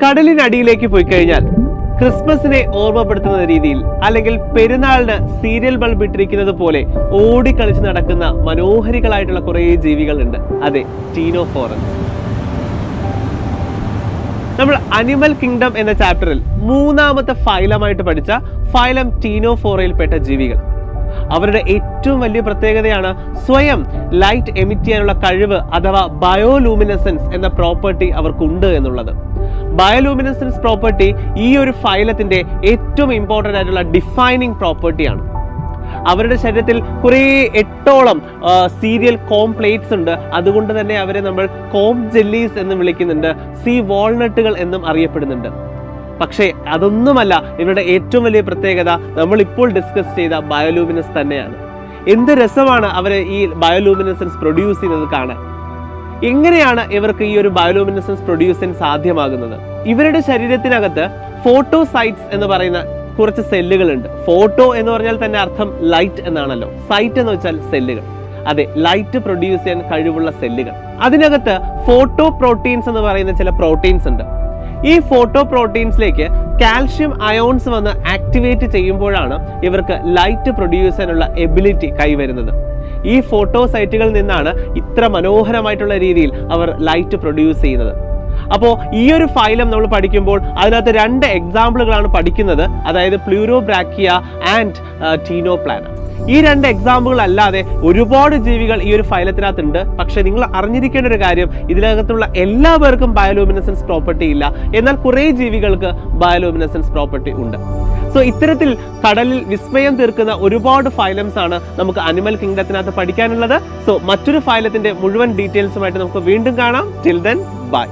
കടലിനടിയിലേക്ക് പോയി കഴിഞ്ഞാൽ ക്രിസ്മസിനെ ഓർമ്മപ്പെടുത്തുന്ന രീതിയിൽ അല്ലെങ്കിൽ പെരുന്നാളിന് സീരിയൽ ബൾബ് ഇട്ടിരിക്കുന്നത് പോലെ ഓടിക്കളിച്ച് നടക്കുന്ന മനോഹരികളായിട്ടുള്ള കുറേ ജീവികളുണ്ട്. അതെ, ടീനോഫോറൻസ്. നമ്മൾ അനിമൽ കിങ്ഡം എന്ന ചാപ്റ്ററിൽ 3ാമത്തെ ഫൈലമായിട്ട് പഠിച്ച ഫൈലം ടീനോഫോറയിൽപ്പെട്ട ജീവികൾ. അവരുടെ ഏറ്റവും വലിയ പ്രത്യേകതയാണ് സ്വയം ലൈറ്റ് എമിറ്റ് ചെയ്യാനുള്ള കഴിവ് അഥവാ ബയോലൂമിനസൻസ് എന്ന പ്രോപ്പർട്ടി അവർക്കുണ്ട് എന്നുള്ളത്. ബയോലൂമിനസൻസ് പ്രോപ്പർട്ടി ഈ ഒരു ഫൈലത്തിന്റെ ഏറ്റവും ഇമ്പോർട്ടൻ്റ് ആയിട്ടുള്ള ഡിഫൈനിങ് പ്രോപ്പർട്ടിയാണ്. അവരുടെ ശരീരത്തിൽ കുറേ 8ഓളം സീരിയൽ കോംപ്ലേറ്റ്സ് ഉണ്ട്. അതുകൊണ്ട് തന്നെ അവരെ നമ്മൾ കോം ജെല്ലീസ് എന്ന് വിളിക്കുന്നുണ്ട്, സീ വാൾനട്ടുകൾ എന്നും അറിയപ്പെടുന്നുണ്ട്. പക്ഷേ അതൊന്നുമല്ല ഇവരുടെ ഏറ്റവും വലിയ പ്രത്യേകത. നമ്മൾ ഇപ്പോൾ ഡിസ്കസ് ചെയ്ത ബയോലൂമിനസ് തന്നെയാണ്. എന്ത് രസമാണ് അവർ ഈ ബയോലൂമിനസൻസ് പ്രൊഡ്യൂസ് ചെയ്യുന്നത് കാണാൻ. എങ്ങനെയാണ് ഇവർക്ക് ഈ ഒരു ബയോലൂമിനസൻസ് പ്രൊഡ്യൂസ് ചെയ്യാൻ സാധ്യമാകുന്നത്? ഇവരുടെ ശരീരത്തിനകത്ത് ഫോട്ടോസൈറ്റ്സ് എന്ന് പറയുന്ന കുറച്ച് സെല്ലുകളുണ്ട്. ഫോട്ടോ എന്ന് പറഞ്ഞാൽ തന്നെ അർത്ഥം ലൈറ്റ് എന്നാണല്ലോ. സൈറ്റ് എന്ന് വെച്ചാൽ സെല്ലുകൾ. അതെ, ലൈറ്റ് പ്രൊഡ്യൂസ് ചെയ്യാൻ കഴിവുള്ള സെല്ലുകൾ. അതിനകത്ത് ഫോട്ടോ പ്രോട്ടീൻസ് എന്ന് പറയുന്ന ചില പ്രോട്ടീൻസ് ഉണ്ട്. ഈ ഫോട്ടോ പ്രോട്ടീൻസിലേക്ക് കാൽഷ്യം അയോൺസ് വന്ന് ആക്ടിവേറ്റ് ചെയ്യുമ്പോഴാണ് ഇവർക്ക് ലൈറ്റ് പ്രൊഡ്യൂസ് ചെയ്യാനുള്ള എബിലിറ്റി കൈവരുന്നത്. ഈ ഫോട്ടോസൈറ്റുകളിൽ നിന്നാണ് ഇത്ര മനോഹരമായിട്ടുള്ള രീതിയിൽ അവർ ലൈറ്റ് പ്രൊഡ്യൂസ് ചെയ്യുന്നത്. അപ്പോൾ ഈ ഒരു ഫൈലം നമ്മൾ പഠിക്കുമ്പോൾ അതിനകത്ത് 2 എക്സാമ്പിളുകളാണ് പഠിക്കുന്നത്. അതായത് പ്ലൂരോബ്രാക്കിയ ആൻഡ് ടീനോപ്ലാന. ഈ 2 എക്സാമ്പിളുകൾ അല്ലാതെ ഒരുപാട് ജീവികൾ ഈ ഒരു ഫൈലത്തിനകത്തുണ്ട്. പക്ഷെ നിങ്ങൾ അറിഞ്ഞിരിക്കേണ്ട ഒരു കാര്യം, ഇതിനകത്തുള്ള എല്ലാവർക്കും ബയോലൂമിനസൻസ് പ്രോപ്പർട്ടി ഇല്ല. എന്നാൽ കുറേ ജീവികൾക്ക് ബയോലൂമിനസൻസ് പ്രോപ്പർട്ടി ഉണ്ട്. സോ ഇത്തരത്തിൽ കടലിൽ വിസ്മയം തീർക്കുന്ന ഒരുപാട് ഫൈലംസ് ആണ് നമുക്ക് അനിമൽ കിങ്ഡത്തിനകത്ത് പഠിക്കാനുള്ളത്. സോ മറ്റൊരു ഫൈലത്തിന്റെ മുഴുവൻ ഡീറ്റെയിൽസുമായിട്ട് നമുക്ക് വീണ്ടും കാണാം. Till then bye.